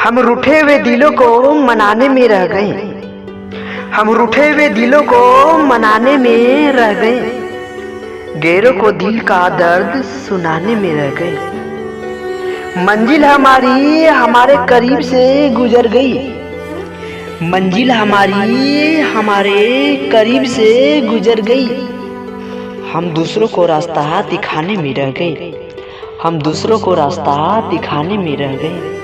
हम रूठे हुए दिलों को मनाने में रह गए। हम रूठे हुए दिलों को मनाने में रह गए। गैरों को दिल का दर्द सुनाने में रह गए। मंजिल हमारी हमारे करीब से गुजर गई। मंजिल हमारी हमारे करीब से गुजर गई। हम दूसरों को रास्ता दिखाने में रह गए। हम दूसरों को रास्ता दिखाने में रह गए।